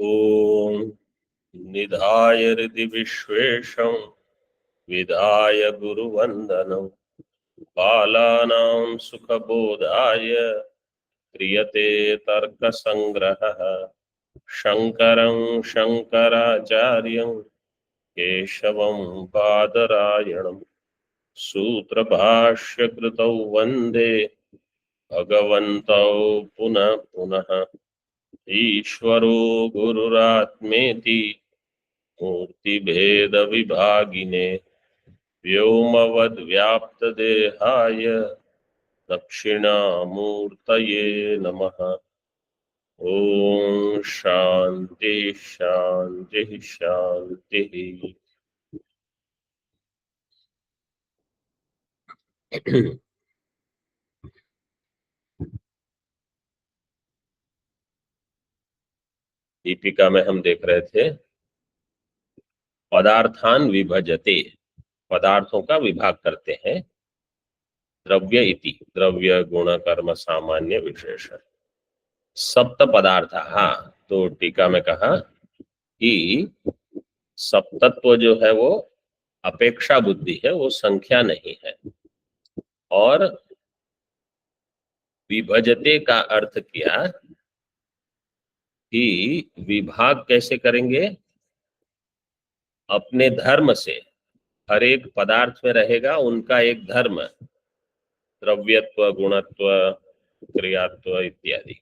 ॐ निधाय हृदि विश्वेशं विधाय गुरुवन्दनं बालानां सुखबोधाय क्रियते तर्कसङ्ग्रहः शङ्करं शङ्कराचार्यं केशवं बादरायणं सूत्रभाष्यकृतौ वन्दे भगवन्तौ पुनः पुनः ईश्वरो गुरुरात्मेति मूर्तिभेदविभागिने व्योमवद्व्याप्तदेहाय दक्षिणामूर्तये नमः। ओम शांति शांति शांति। दीपिका में हम देख रहे थे पदार्थान विभजते, पदार्थों का विभाग करते हैं। द्रव्य इति, द्रव्य गुण कर्म सामान्य विशेषण सप्त पदार्थ। हाँ, तो टीका में कहा कि सप्तत्व जो है वो अपेक्षा बुद्धि है, वो संख्या नहीं है। और विभजते का अर्थ किया कि विभाग कैसे करेंगे, अपने धर्म से। हर एक पदार्थ में रहेगा उनका एक धर्म, द्रव्यत्व, गुणत्व, क्रियात्व इत्यादि।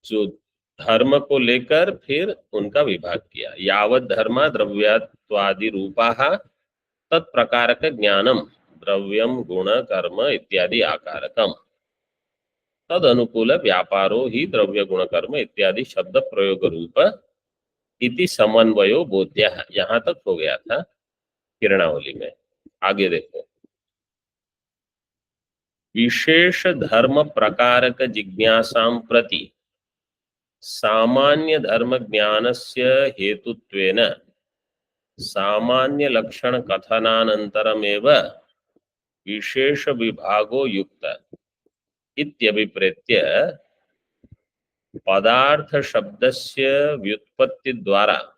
जो धर्म को लेकर फिर उनका विभाग किया। यावत धर्मा द्रव्यत्वादि रूपाः तत्प्रकारक ज्ञानम द्रव्यम गुण कर्म इत्यादि आकारकम तद अनुकूल व्यापारो ही द्रव्य गुण कर्म इत्यादि शब्द प्रयोग रूप इति समन्वयो बोध्य। यहाँ तक हो गया था किरणावली में। आगे देखो, विशेष धर्म प्रकारक जिज्ञासां प्रति सामान्य धर्म ज्ञानस्य हेतुत्वेन सामान्य लक्षण कथनानन्तरमेव विशेष विभागो युक्त इत्यभिप्रेत्य पदार्थ शब्दस्य व्युत्पत्ति द्वारा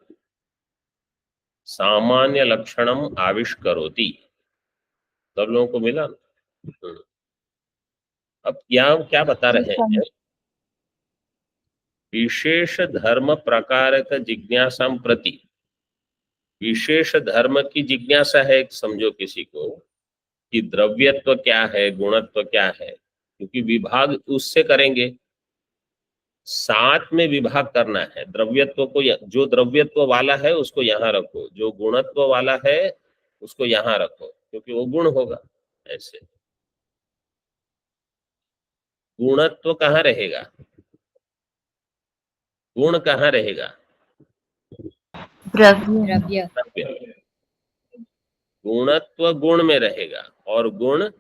सामान्य लक्षणम आविष्करोति। सब लोगों को मिला ना? अब यहाँ क्या बता रहे हैं, विशेष धर्म प्रकारक जिज्ञासा प्रति, विशेष धर्म की जिज्ञासा है समझो किसी को कि द्रव्यत्व क्या है, गुणत्व क्या है, क्योंकि विभाग उससे करेंगे। साथ में विभाग करना है। द्रव्यत्व को, जो द्रव्यत्व वाला है उसको यहाँ रखो, जो गुणत्व वाला है उसको यहाँ रखो, क्योंकि वो गुण होगा। ऐसे गुणत्व कहाँ रहेगा, गुण कहाँ रहेगा? द्रव्य। गुणत्व गुण में रहेगा और गुण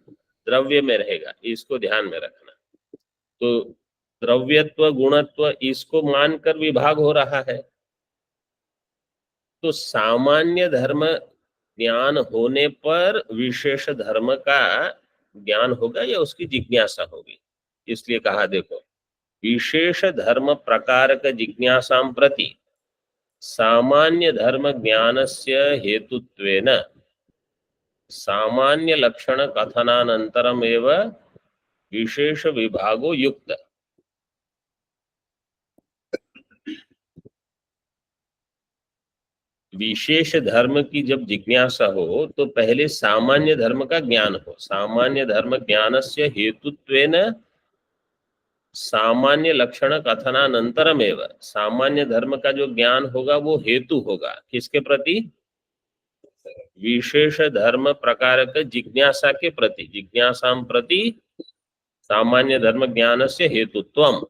द्रव्य में रहेगा, इसको ध्यान में रखना। तो द्रव्यत्व गुणत्व इसको मानकर विभाग हो रहा है। तो सामान्य धर्म ज्ञान होने पर विशेष धर्म का ज्ञान होगा या उसकी जिज्ञासा होगी। इसलिए कहा देखो, विशेष धर्म प्रकारक जिज्ञासा प्रति सामान्य धर्म ज्ञानस्य हेतुत्वेन सामान्य लक्षण कथनानन्तरमेव विशेष विभागो युक्त। विशेष धर्म की जब जिज्ञासा हो तो पहले सामान्य धर्म का ज्ञान हो। सामान्य धर्म ज्ञानस्य हेतुत्वेन सामान्य लक्षण कथनानन्तरमेव, सामान्य धर्म का जो ज्ञान होगा वो हेतु होगा किसके प्रति? विशेष धर्म प्रकारक जिज्ञासा के प्रति। जिज्ञासा प्रति सामान्य धर्म ज्ञान से हेतुत्वम,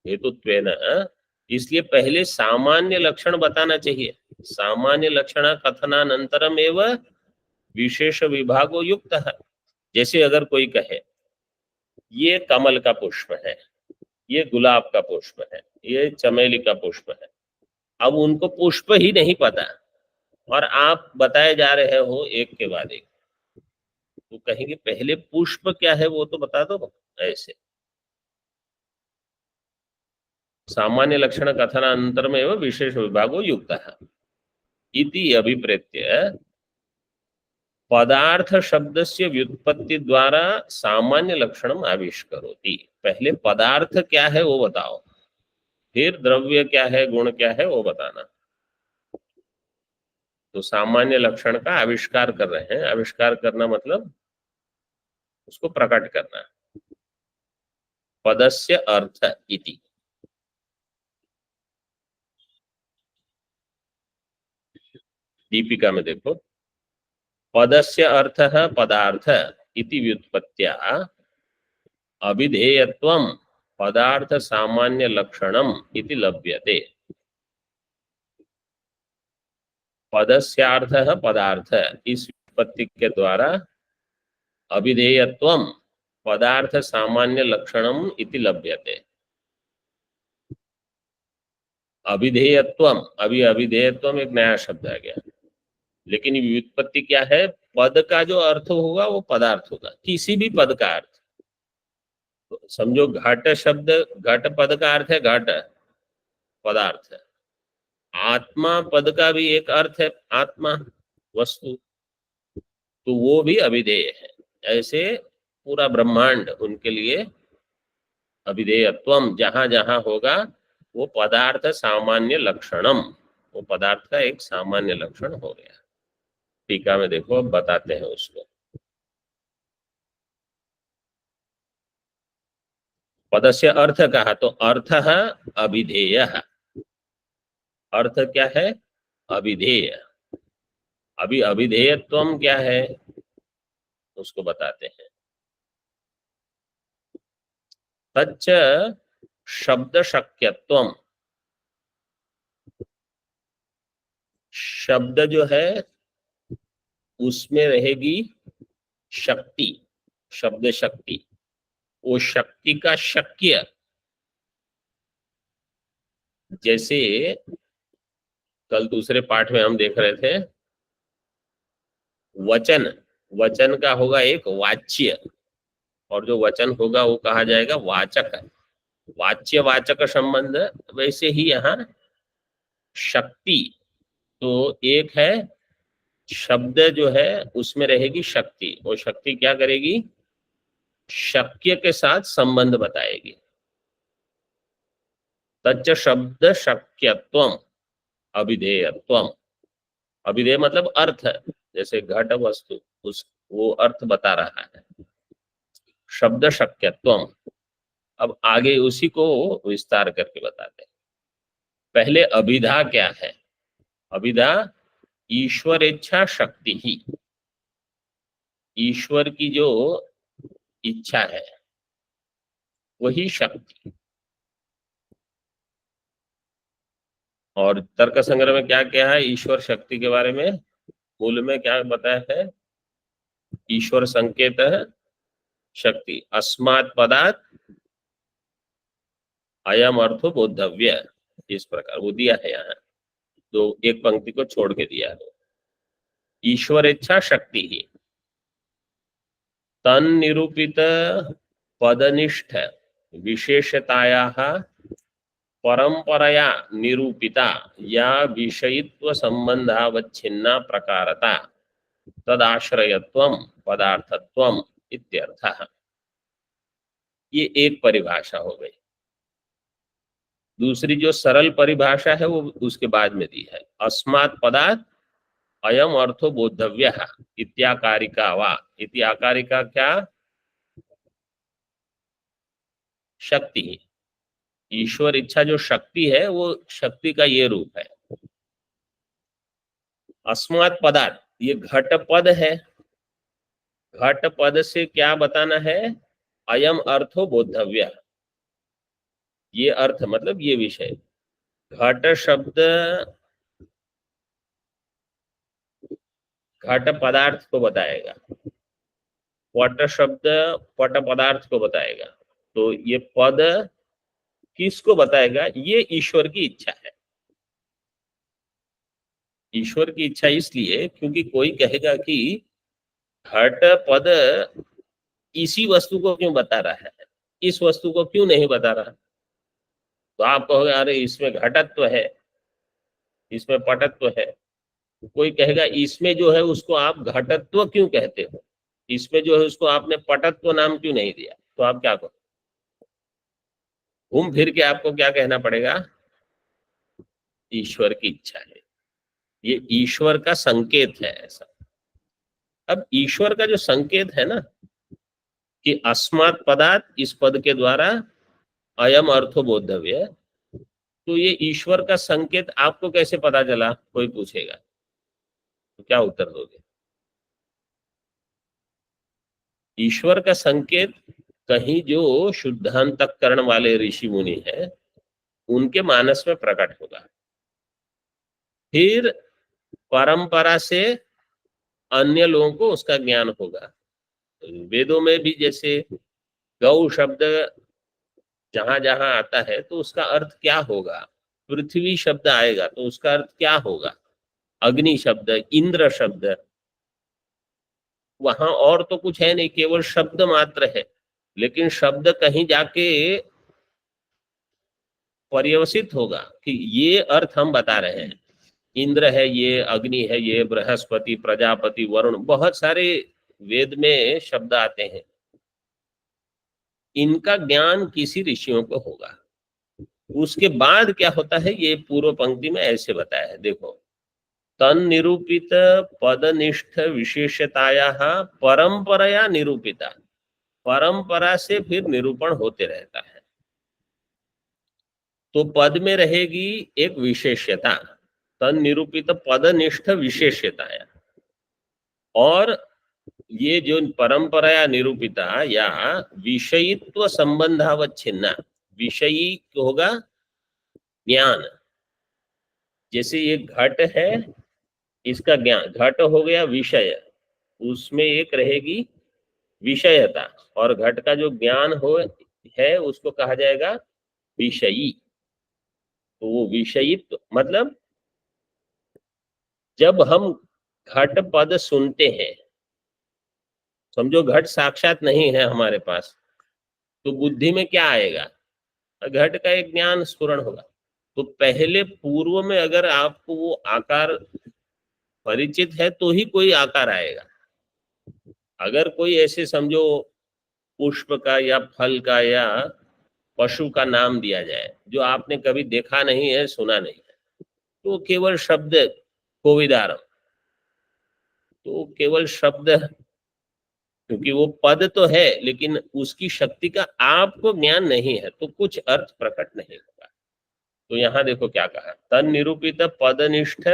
हेतुत्वेन। इसलिए पहले सामान्य लक्षण बताना चाहिए। सामान्य लक्षण कथनानंतरम एवं विशेष विभागो युक्त है। जैसे अगर कोई कहे ये कमल का पुष्प है, ये गुलाब का पुष्प है, ये चमेली का पुष्प है। अब उनको पुष्प ही नहीं पता और आप बताए जा रहे हो एक के बाद एक, तो कहेंगे पहले पुष्प क्या है वो तो बता दो। ऐसे सामान्य लक्षण कथनानन्तरमेव विशेष विभागो युक्तः इति अभिप्रेत्य पदार्थ शब्दस्य व्युत्पत्ति द्वारा सामान्य लक्षणम आविष्करोति। पहले पदार्थ क्या है वो बताओ, फिर द्रव्य क्या है, गुण क्या है वो बताना। तो सामान्य लक्षण का आविष्कार कर रहे हैं। आविष्कार करना मतलब उसको प्रकट करना। पदस्य अर्थ इति, दीपिका में देखो, पदस्य अर्थः पदार्थ इति व्युत्पत्त्या अभिधेयत्वं पदार्थ सामान्य लक्षणम इति लभ्यते। पदस्यार्थः पदार्थ, इस व्युत्पत्ति के द्वारा अभिधेयत्वं पदार्थ सामान्य लक्षणम इति लभ्यते। अभिधेयत्वम, अभी अभिधेयत्वम एक नया शब्द आ गया, लेकिन व्युत्पत्ति क्या है? पद का जो अर्थ होगा वो पदार्थ होगा, किसी भी पद का अर्थ। तो समझो घट शब्द, घट पद का अर्थ है घट, पदार्थ है। आत्मा पद का भी एक अर्थ है आत्मा, वस्तु, तो वो भी अभिधेय है। ऐसे पूरा ब्रह्मांड उनके लिए अभिधेयत्वम जहां जहां होगा वो पदार्थ सामान्य लक्षणम, वो पदार्थ का एक सामान्य लक्षण हो गया। टीका में देखो, अब बताते हैं उसको। पदस्य अर्थ कहा तो अर्थ है अभिधेय। अर्थ क्या है? अभिधेय। अभी अभिधेयत्वम क्या है उसको बताते हैं। तच्च शब्द शक्यत्वम, शब्द जो है उसमें रहेगी शक्ति, शब्द शक्ति, वो शक्ति का शक्य। जैसे कल दूसरे पाठ में हम देख रहे थे, वचन, वचन का होगा एक वाच्य, और जो वचन होगा वो कहा जाएगा वाचक। वाच्य वाचक संबंध, वैसे ही यहाँ शक्ति, तो एक है शब्द जो है उसमें रहेगी शक्ति, वो शक्ति क्या करेगी? शक्य के साथ संबंध बताएगी। तच्च शब्द शक्यत्वम अभिधेयत्वम, अभिधेय मतलब अर्थ, जैसे घट वस्तु, उस वो अर्थ बता रहा है। शब्द शक्यत्वम, अब आगे उसी को विस्तार करके बताते हैं। पहले अभिधा क्या है? अभिधा ईश्वर इच्छा शक्ति ही, ईश्वर की जो इच्छा है वही शक्ति। और तर्क संग्रह में क्या क्या है ईश्वर शक्ति के बारे में? मूल में क्या बताया है? ईश्वर संकेत है शक्ति, अस्मात् पदात् अयम अर्थो बोद्धव्य, इस प्रकार वो दिया है यहाँ। तो एक पंक्ति को छोड़ के दिया है। ईश्वर इच्छा शक्ति ही तन निरूपित पदनिष्ठ विशेषतायाः परंपरया निरूपिता या विषयित्व संबंधावच्छिन्ना प्रकारता तदाश्रयत्वम पदार्थत्वम इत्यर्थः। ये एक परिभाषा हो गई। दूसरी जो सरल परिभाषा है वो उसके बाद में दी है, अस्मात् पदात् अयम अर्थो बोद्धव्यः इत्याकारिका वा। इत्याकारिका क्या? शक्ति। ईश्वर इच्छा जो शक्ति है वो शक्ति का ये रूप है। अस्मात् पदार्थ, ये घट पद है, घट पद से क्या बताना है? अयम अर्थो बोद्धव्य, ये अर्थ मतलब ये विषय। घट शब्द घट पदार्थ को बताएगा, पट शब्द पट पदार्थ को बताएगा। तो ये पद किसको बताएगा? ये ईश्वर की इच्छा है। ईश्वर की इच्छा इसलिए क्योंकि कोई कहेगा कि घट पद इसी वस्तु को क्यों बता रहा है, इस वस्तु को क्यों नहीं बता रहा? तो आप कहोगे अरे इसमें घटत्व है, इसमें पटत्व है। कोई कहेगा इसमें जो है उसको आप घटत्व क्यों कहते हो, इसमें जो है उसको आपने पटत्व नाम क्यों नहीं दिया, तो आप क्या कहो? घूम फिर के आपको क्या कहना पड़ेगा? ईश्वर की इच्छा है, ये ईश्वर का संकेत है ऐसा। अब ईश्वर का जो संकेत है ना कि अस्मात् पदात्, इस पद के द्वारा अयम अर्थो बोधव्य, तो ये ईश्वर का संकेत आपको कैसे पता चला, कोई पूछेगा तो क्या उत्तर दोगे? ईश्वर का संकेत कहीं जो शुद्धांतकरण वाले ऋषि मुनि हैं उनके मानस में प्रकट होगा, फिर परंपरा से अन्य लोगों को उसका ज्ञान होगा। वेदों में भी जैसे गौ शब्द जहां जहां आता है तो उसका अर्थ क्या होगा, पृथ्वी शब्द आएगा तो उसका अर्थ क्या होगा, अग्नि शब्द, इंद्र शब्द, वहां और तो कुछ है नहीं, केवल शब्द मात्र है, लेकिन शब्द कहीं जाके पर्यवसित होगा कि ये अर्थ हम बता रहे हैं। इंद्र है, ये अग्नि है, ये बृहस्पति, प्रजापति, वरुण, बहुत सारे वेद में शब्द आते हैं। इनका ज्ञान किसी ऋषियों को होगा। उसके बाद क्या होता है ये पूर्व पंक्ति में ऐसे बताया है, देखो, तन निरूपित पदनिष्ठ विशेषताया परंपराया निरूपिता, परंपरा से फिर निरूपण होते रहता है। तो पद में रहेगी एक विशेष्यता, तन निरूपित पदनिष्ठ विशेष्यताया, और ये जो परंपराया निरूपिता या विषयित्व संबंधावच्छिन्ना, विषयी होगा ज्ञान, जैसे ये घट है, इसका ज्ञान, घट हो गया विषय, उसमें एक रहेगी विषयता, और घट का जो ज्ञान हो है उसको कहा जाएगा विषयी। तो वो विषयित्व मतलब जब हम घट पद सुनते हैं, समझो घट साक्षात नहीं है हमारे पास, तो बुद्धि में क्या आएगा, घट का एक ज्ञान स्फुरण होगा। तो पहले पूर्व में अगर आपको वो आकार परिचित है तो ही कोई आकार आएगा। अगर कोई ऐसे समझो पुष्प का या फल का या पशु का नाम दिया जाए जो आपने कभी देखा नहीं है, सुना नहीं है, तो केवल शब्द, कोविदारम, तो केवल शब्द, क्योंकि वो पद तो है लेकिन उसकी शक्ति का आपको ज्ञान नहीं है, तो कुछ अर्थ प्रकट नहीं होगा। तो यहाँ देखो क्या कहा, तन निरूपित पदनिष्ठ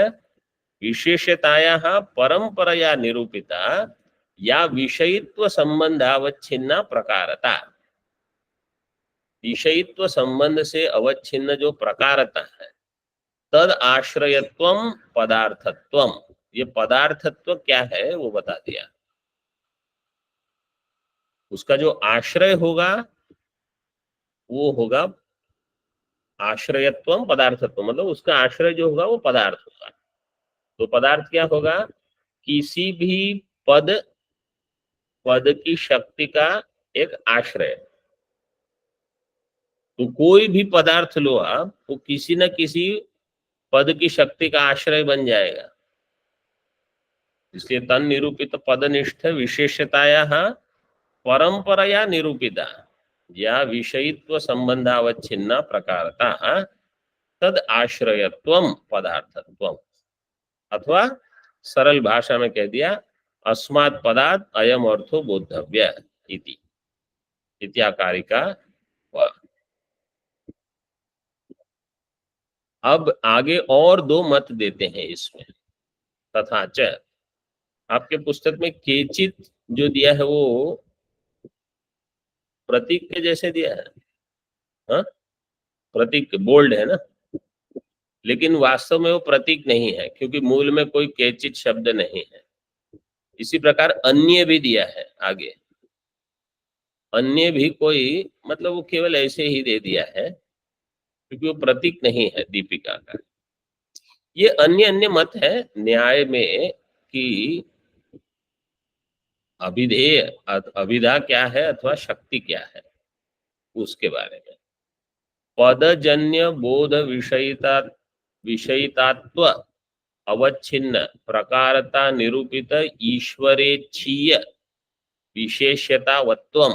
विशेषताया परंपराया निरूपिता या विषयित्व संबंधावच्छिन्ना प्रकारता, विषयित्व संबंध से अवच्छिन्न जो प्रकारता है, तद आश्रयत्वम पदार्थत्वम, ये पदार्थत्व क्या है वो बता दिया। उसका जो आश्रय होगा वो होगा आश्रयत्वम पदार्थत्व, मतलब उसका आश्रय जो होगा वो पदार्थ होगा। तो पदार्थ क्या होगा, किसी भी पद, पद की शक्ति का एक आश्रय। तो कोई भी पदार्थ लो आप, वो किसी न किसी पद की शक्ति का आश्रय बन जाएगा। इसलिए तन निरूपित पदनिष्ठ विशेषताया परंपराया निरूपिता या विषयित्व संबंधावच्छिन्ना प्रकारता तद आश्रयत्वम पदार्थत्वम, अथवा सरल भाषा में कह दिया अस्मात् पदात् अयम अर्थो बोद्धव्य इति, इत्याकारिका। अब आगे और दो मत देते हैं इसमें, तथा च, आपके पुस्तक में केचित जो दिया है वो प्रतीक के जैसे दिया है, हाँ, प्रतीक बोल्ड है ना, लेकिन वास्तव में वो प्रतीक नहीं है क्योंकि मूल में कोई केचित शब्द नहीं है। इसी प्रकार अन्य भी दिया है आगे, अन्य भी कोई, मतलब वो केवल ऐसे ही दे दिया है क्योंकि वो प्रतीक नहीं है दीपिका का। ये अन्य अन्य मत है न्याय में कि अभिधेय, अभिधा क्या है अथवा शक्ति क्या है उसके बारे में। पदजन्य बोध विषयितात्व अवच्छिन्न प्रकारता निरूपित ईश्वरेच्छीय विशेष्यतावत्वम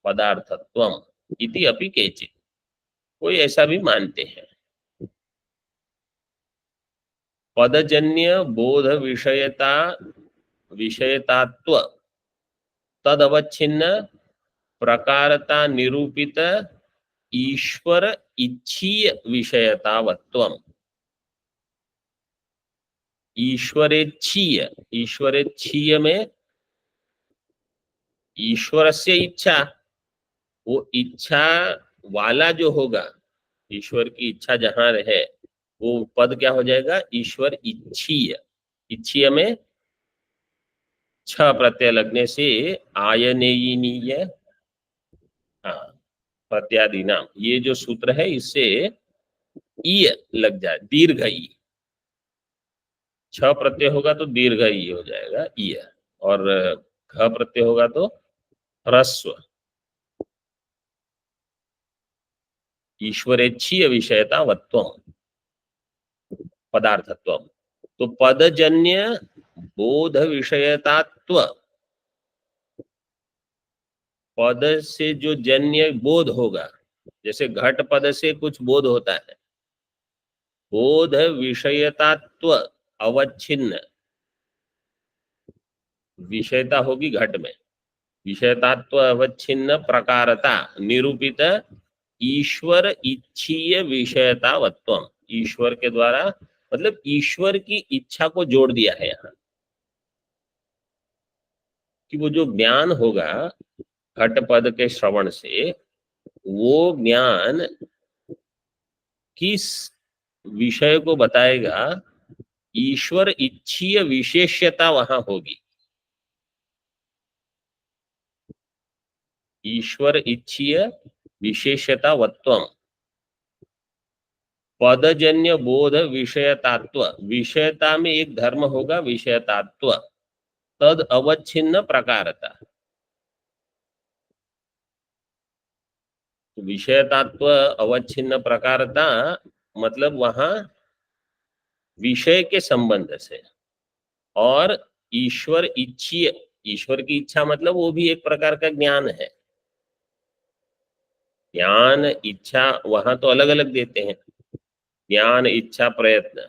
पदार्थत्वम इति अपि केचित्। कोई ऐसा भी मानते हैं। पदजन्य बोध विषयतात्व तदवच्छिन्न प्रकारता निरूपित ईश्वर इच्छीय विषयतावत्वम। ईश्वरेच्छीय, ईश्वरेच्छीय में ईश्वर से इच्छा, वो इच्छा वाला जो होगा, ईश्वर की इच्छा जहां रहे वो पद क्या हो जाएगा? ईश्वर इच्छीय। इच्छीय में छ प्रत्यय लगने से आयनेयीनीय, हाँ, प्रत्यादि नाम, ये जो सूत्र है इससे ईय लग जाए, दीर्घ ई। छ प्रत्यय होगा तो दीर्घ ई हो जाएगा ईय, और घ प्रत्यय होगा तो ह्रस्व। ईश्वरेच्छीय विषयतावत्वम पदार्थत्वम। तो पदजन्य बोध विषयतात्व, पद से जो जन्य बोध होगा, जैसे घट पद से कुछ बोध होता है, बोध विषयतात्व अवच्छिन्न, विषयता होगी घट में, विषयतात्व अवच्छिन्न प्रकारता निरूपित ईश्वर इच्छीय विषयतावत्वम। ईश्वर के द्वारा मतलब ईश्वर की इच्छा को जोड़ दिया है यहाँ, कि वो जो ज्ञान होगा घट पद के श्रवण से, वो ज्ञान किस विषय को बताएगा? ईश्वर इच्छीय विशेष्यता वहां होगी। ईश्वर इच्छीय विशेषतावत्वम पदजन्य बोध विषयतात्व, विषयता में एक धर्म होगा विषयतात्व, तद अवच्छिन्न प्रकारता। विषयतात्व अवच्छिन्न प्रकारता मतलब वहां विषय के संबंध से, और ईश्वर इच्छीय, ईश्वर की इच्छा मतलब वो भी एक प्रकार का ज्ञान है। ज्ञान इच्छा वहां तो अलग अलग देते हैं, ज्ञान इच्छा प्रयत्न,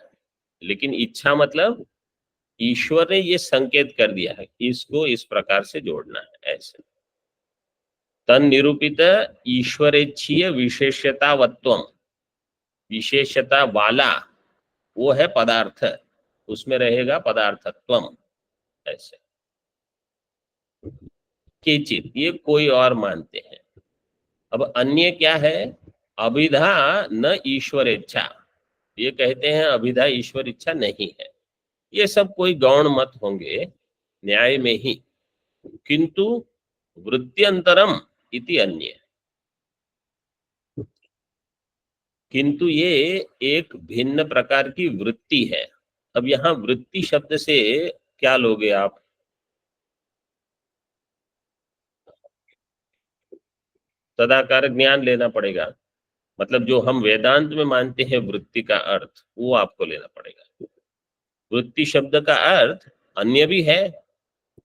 लेकिन इच्छा मतलब ईश्वर ने ये संकेत कर दिया है, इसको इस प्रकार से जोड़ना है ऐसे। तन निरूपित ईश्वरेच्छीय विशेषतावत्वम, विशेषता वाला वो है पदार्थ, उसमें रहेगा पदार्थत्वम ऐसे। केचित, ये कोई और मानते हैं। अब अन्य क्या है? अभिधा न ईश्वर इच्छा, ये कहते हैं अभिधा ईश्वर इच्छा नहीं है। ये सब कोई गौण मत होंगे न्याय में ही, किंतु वृत्त्यंतरम इति अन्य, किंतु ये एक भिन्न प्रकार की वृत्ति है। अब यहाँ वृत्ति शब्द से क्या लोगे आप? तदाकार ज्ञान लेना पड़ेगा, मतलब जो हम वेदांत में मानते हैं वृत्ति का अर्थ, वो आपको लेना पड़ेगा। वृत्ति शब्द का अर्थ अन्य भी है,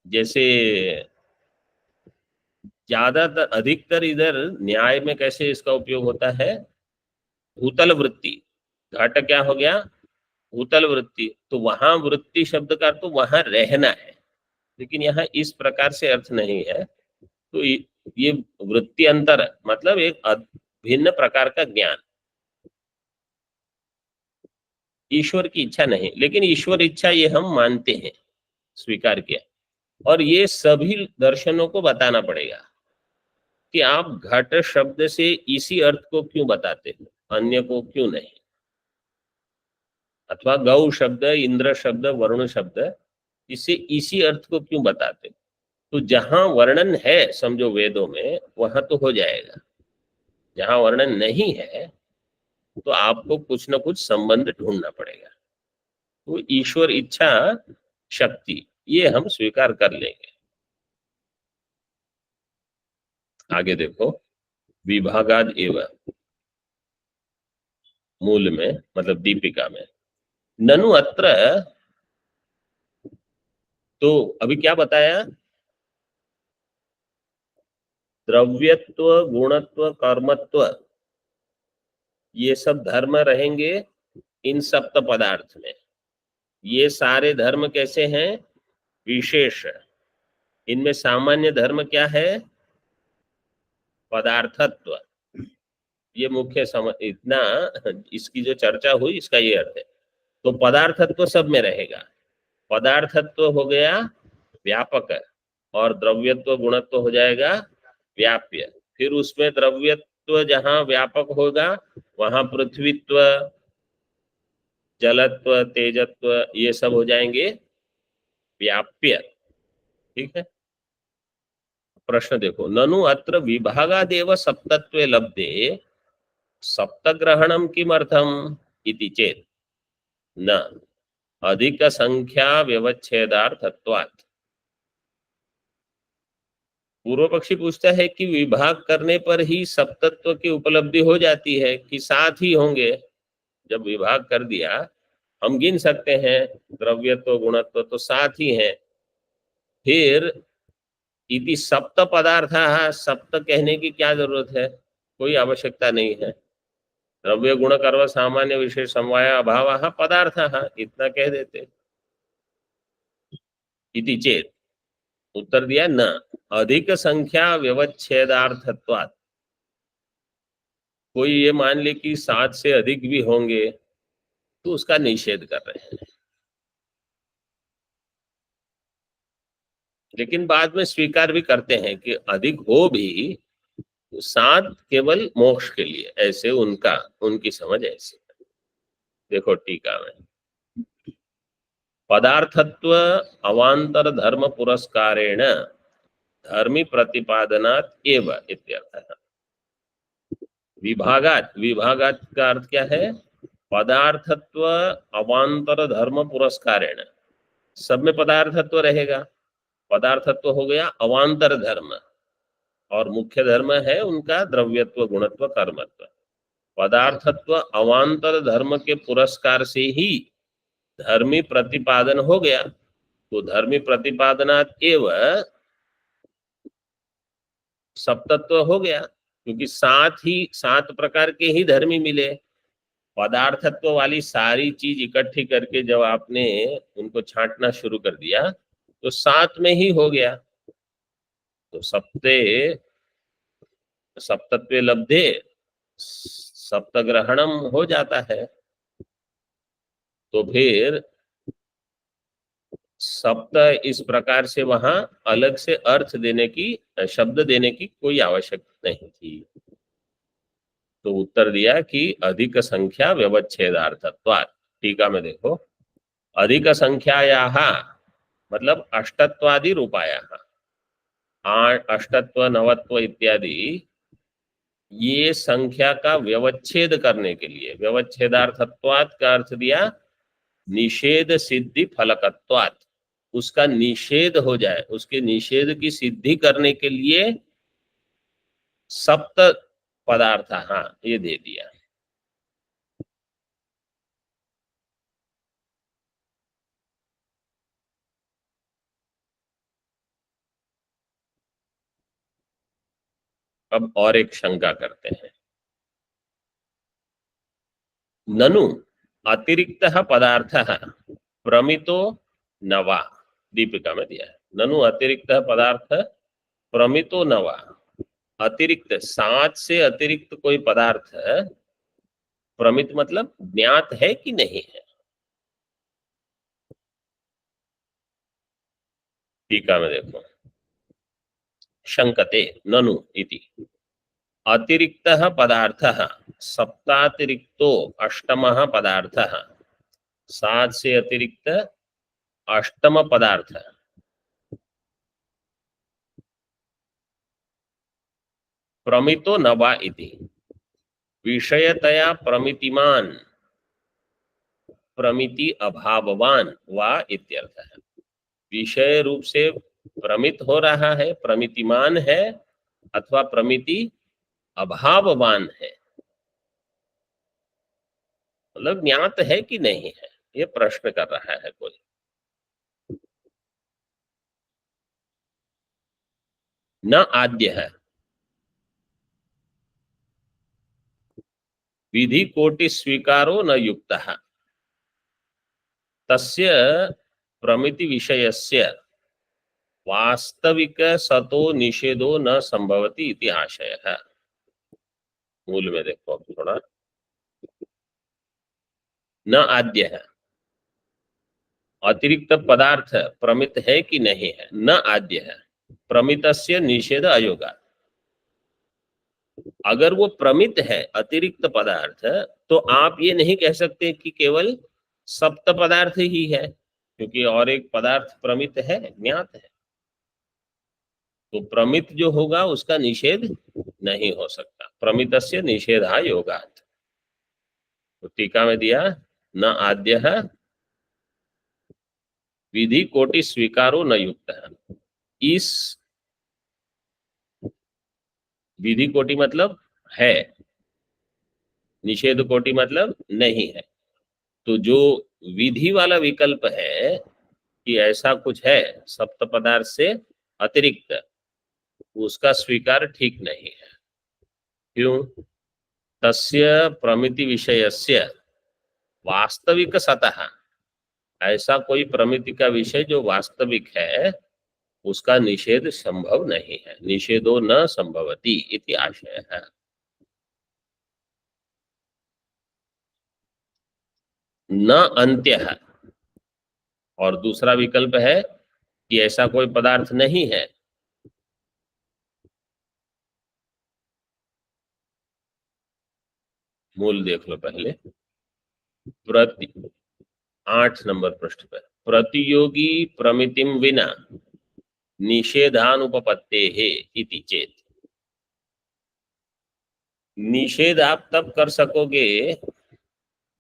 जैसे ज्यादातर अधिकतर इधर न्याय में कैसे इसका उपयोग होता है? भूतल वृत्ति, घट क्या हो गया? भूतल वृत्ति। तो वहां वृत्ति शब्द का अर्थ तो वहां रहना है, लेकिन यहाँ इस प्रकार से अर्थ नहीं है। तो ये वृत्ति अंतर मतलब एक भिन्न प्रकार का ज्ञान, ईश्वर की इच्छा नहीं, लेकिन ईश्वर इच्छा ये हम मानते हैं, स्वीकार किया। और ये सभी दर्शनों को बताना पड़ेगा कि आप घट शब्द से इसी अर्थ को क्यों बताते हो, अन्य को क्यों नहीं। अथवा गौ शब्द, इंद्र शब्द, वरुण शब्द, इसे इसी अर्थ को क्यों बताते हो? तो जहां वर्णन है समझो वेदों में, वहां तो हो जाएगा। जहां वर्णन नहीं है तो आपको कुछ ना कुछ संबंध ढूंढना पड़ेगा। तो ईश्वर इच्छा शक्ति ये हम स्वीकार कर लेंगे। आगे देखो, विभागाद एवं, मूल में मतलब दीपिका में। ननु अत्र, तो अभी क्या बताया, द्रव्यत्व गुणत्व कर्मत्व ये सब धर्म रहेंगे इन सप्त पदार्थ में। ये सारे धर्म कैसे हैं, विशेष। इनमें सामान्य धर्म क्या है, पदार्थत्व। ये मुख्य समझ, इतना इसकी जो चर्चा हुई इसका ये अर्थ है। तो पदार्थत्व सब में रहेगा। पदार्थत्व हो गया व्यापक, और द्रव्यत्व गुणत्व हो जाएगा व्याप्य। फिर उसमें द्रव्यत्व जहां व्यापक होगा वहां पृथ्वीत्व, जलत्व, तेजत्व ये सब हो जाएंगे व्याप्य। ठीक है। प्रश्न देखो, ननु अत्र विभागादेव सप्तत्वे लब्धे सप्तग्रहणम किमर्थम इति चेत न अधिक संख्या व्यवच्छेदार्थत्वात्। पूर्व पक्षी पूछता है कि विभाग करने पर ही सप्तत्व की उपलब्धि हो जाती है कि साथ ही होंगे। जब विभाग कर दिया, हम गिन सकते हैं द्रव्यत्व गुणत्व तो साथ ही हैं। फिर इति सप्त पदार्थ, सप्त कहने की क्या जरूरत है, कोई आवश्यकता नहीं है। द्रव्य गुण कर्म सामान्य विशेष समवाय अभाव पदार्थ, इतना कह देते। इति चेत, उत्तर दिया न अधिक संख्या व्यवच्छेदार्थत्वात्। कोई ये मान ले कि 7 से अधिक भी होंगे तो उसका निषेध कर रहे हैं। लेकिन बाद में स्वीकार भी करते हैं कि अधिक हो भी, 7 केवल मोक्ष के लिए, ऐसे उनकी समझ ऐसी। देखो टीका में, पदार्थत्व अवांतर धर्म पुरस्कारेण धर्मी प्रतिपादनात् एव इत्यर्थः। विभागात, विभागात का अर्थ क्या है, पदार्थत्व अवांतर धर्म पुरस्कारेण, सब में पदार्थत्व रहेगा। पदार्थत्व हो गया अवांतर धर्म, और मुख्य धर्म है उनका द्रव्यत्व गुणत्व कर्मत्व। पदार्थत्व अवांतर धर्म के पुरस्कार से ही धर्मी प्रतिपादन हो गया। तो धर्मी प्रतिपादनात् एव सप्तत्व हो गया, क्योंकि 7 प्रकार के ही धर्मी मिले। पदार्थत्व वाली सारी चीज इकट्ठी करके जब आपने उनको छांटना शुरू कर दिया तो 7 में ही हो गया। तो सप्तत्वे लब्धे सप्तग्रहणम हो जाता है। तो फिर सप्त इस प्रकार से वहां अलग से अर्थ देने की, शब्द देने की कोई आवश्यकता नहीं थी। तो उत्तर दिया कि अधिक संख्या व्यवच्छेदार्थत्वात्। टीका में देखो, अधिक संख्यायाः मतलब अष्टत्वादि रूपायाः, अष्टत्व नवत्व इत्यादि ये संख्या का व्यवच्छेद करने के लिए, व्यवच्छेदार्थत्वात् का अर्थ दिया निषेध सिद्धि फलकत्वात्, उसका निषेध हो जाए, उसके निषेध की सिद्धि करने के लिए सप्त पदार्थ, ये दे दिया। अब और एक शंका करते हैं, ननु अतिरिक्तः पदार्थः प्रमितो न वा। दीपिका में दिया है, ननु अतिरिक्तः पदार्थ प्रमितो न वा। अतिरिक्त, 7 से अतिरिक्त कोई पदार्थ प्रमित मतलब ज्ञात है कि नहीं है। टीका में देखो, शंकते ननु इति अतिरिक्तः पदार्थः सप्तातिरिक्तो अष्टमः पदार्थः। 7 से अतिरिक्त अष्टम पदार्थ प्रमितो न वा इति विषयतया प्रमितिमान प्रमिति अभाववान वा इत्यर्थः। विषय रूप से प्रमित हो रहा है, प्रमितिमान है, अथवा प्रमिति अभाववान है। मतलब ज्ञात है कि नहीं है, ये प्रश्न कर रहा है कोई। न आद्य है, विधि कोटि स्वीकारो न युक्तः, तस्य प्रमिति विषयस्य वास्तविक सतो निषेधो न संभवति इति आशयः। मूल में देखो अब थोड़ा, न आद्य है, अतिरिक्त पदार्थ प्रमित है कि नहीं है, न आद्य है, प्रमितस्य निषेध अयोगा। अगर वो प्रमित है अतिरिक्त पदार्थ, तो आप ये नहीं कह सकते कि केवल सप्त पदार्थ ही है, क्योंकि और एक पदार्थ प्रमित है, ज्ञात है। तो प्रमित जो होगा उसका निषेध नहीं हो सकता, प्रमितस्य निषेधा योगात्। तो टीका में दिया, न आद्य विधि कोटि स्वीकारो न युक्त है। इस विधि कोटि मतलब है, निषेध कोटि मतलब नहीं है। तो जो विधि वाला विकल्प है कि ऐसा कुछ है सप्त पदार्थ से अतिरिक्त, उसका स्वीकार ठीक नहीं है। क्यों? तस्य प्रमिति विषयस्य वास्तविक सतः, ऐसा कोई प्रमिति का विषय जो वास्तविक है उसका निषेध संभव नहीं है, निषेधो न संभवति इति आशय है। न अंत्य है, और दूसरा विकल्प है कि ऐसा कोई पदार्थ नहीं है। मूल देख लो पहले, प्रति 8 नंबर पृष्ठ पर, प्रतियोगी प्रमितिम विना निषेधानुपपत्ते है इति चेत। निषेध आप तब कर सकोगे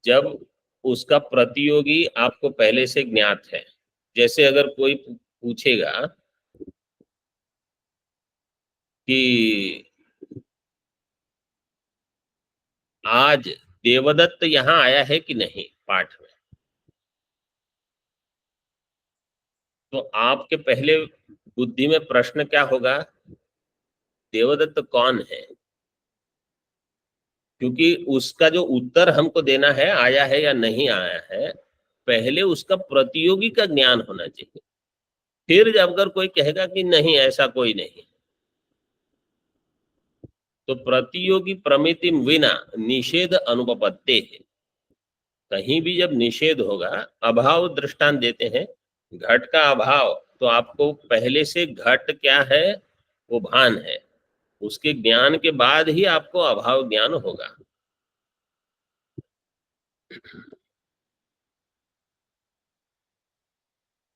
जब उसका प्रतियोगी आपको पहले से ज्ञात है। जैसे अगर कोई पूछेगा कि आज देवदत्त यहाँ आया है कि नहीं पाठ में, तो आपके पहले बुद्धि में प्रश्न क्या होगा, देवदत्त कौन है? क्योंकि उसका जो उत्तर हमको देना है आया है या नहीं आया है, पहले उसका प्रतियोगी का ज्ञान होना चाहिए। फिर जब अगर कोई कहेगा कि नहीं ऐसा कोई नहीं, तो प्रतियोगी प्रमिति विना निषेध अनुपपत्ते है। कहीं भी जब निषेध होगा, अभाव दृष्टांत देते हैं, घट का अभाव, तो आपको पहले से घट क्या है वो भान है, उसके ज्ञान के बाद ही आपको अभाव ज्ञान होगा।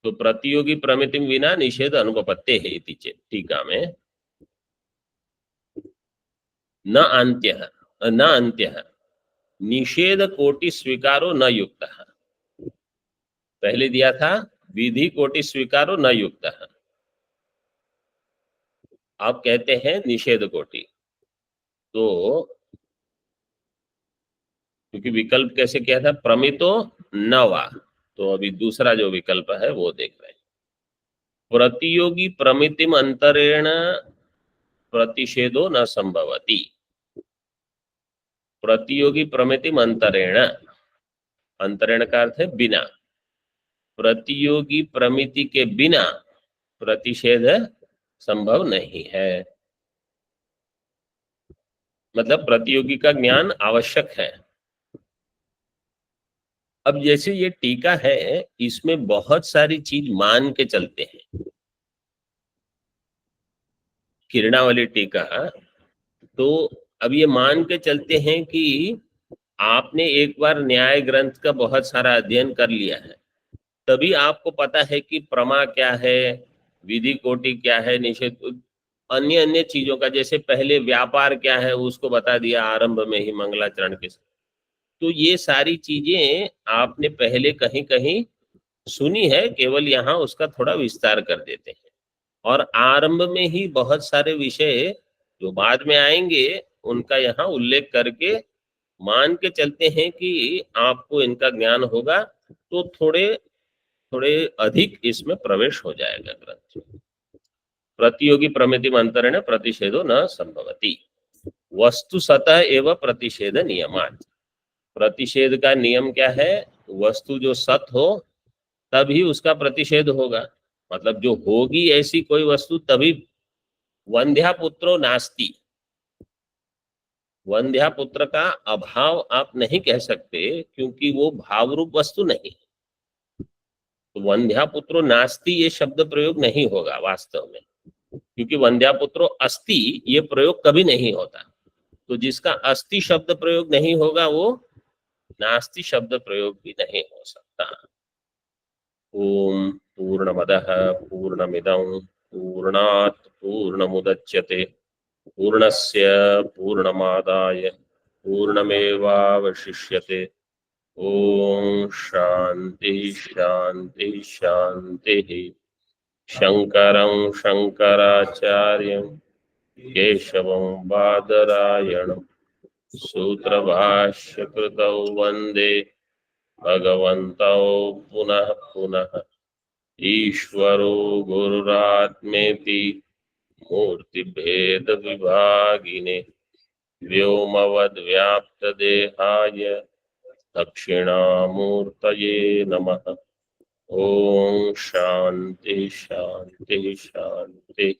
तो प्रतियोगी प्रमिति विना निषेध अनुपपत्ते है इति चेत्। टीका में न अंत्य, न अंत्य निषेध कोटि स्वीकारो न युक्त। पहले दिया था विधि कोटि स्वीकारो न युक्त, आप कहते हैं निषेध कोटि। तो क्योंकि विकल्प कैसे किया था, प्रमितो न वा, तो अभी दूसरा जो विकल्प है वो देख रहे हैं। प्रतियोगी प्रमितिम अंतरेण प्रतिषेधो न संभवति। प्रतियोगी प्रमितिम अंतरेण, अंतरेण का अर्थ है बिना, प्रतियोगी प्रमिति के बिना प्रतिषेध संभव नहीं है। मतलब प्रतियोगी का ज्ञान आवश्यक है। अब जैसे ये टीका है, इसमें बहुत सारी चीज मान के चलते हैं। किरणा वाली टीका, तो अब ये मान के चलते हैं कि आपने एक बार न्याय ग्रंथ का बहुत सारा अध्ययन कर लिया है, तभी आपको पता है कि प्रमा क्या है, विधि कोटि क्या है, निषेध, अन्य अन्य चीजों का, जैसे पहले व्यापार क्या है उसको बता दिया आरंभ में ही मंगलाचरण के साथ। तो ये सारी चीजें आपने पहले कहीं कहीं सुनी है, केवल यहाँ उसका थोड़ा विस्तार कर देते हैं। और आरंभ में ही बहुत सारे विषय जो बाद में आएंगे उनका यहाँ उल्लेख करके मान के चलते हैं कि आपको इनका ज्ञान होगा, तो थोड़े थोड़े अधिक इसमें प्रवेश हो जाएगा ग्रंथ में। प्रतियोगी प्रमिति अंतरेण प्रतिषेधो न संभवति। वस्तु सतह एवं प्रतिषेध नियमात। प्रतिषेध का नियम क्या है? वस्तु जो सत हो तभी उसका प्रतिषेध होगा, मतलब जो होगी ऐसी कोई वस्तु तभी। वंध्या पुत्रो नास्ति, वंध्या पुत्र का अभाव आप नहीं कह सकते, क्योंकि वो भाव रूप वस्तु नहीं। तो वंध्या पुत्रो नास्ति ये शब्द प्रयोग नहीं होगा वास्तव में, क्योंकि वंध्या पुत्रो अस्ति ये प्रयोग कभी नहीं होता। तो जिसका अस्ति शब्द प्रयोग नहीं होगा वो नास्ति शब्द प्रयोग भी नहीं हो सकता। ओम पूर्णमदः पूर्णमिदं पूर्णात् पूर्णमुदच्यते पूर्णस्य पूर्णमादाय पूर्णमेवावशिष्यते। ओम शांति शांति शांति। शंकरं शंकराचार्यं केशवं बादरायणं सूत्रभाष्यकृतौ वन्दे भगवन्तौ पुनः पुनः। ईश्वरो गुरुरात्मेति मूर्तिभेद विभागिने व्योमवद्व्याप्तदेहाय दक्षिणामूर्तये नमः। ओम शांति शांति शांति।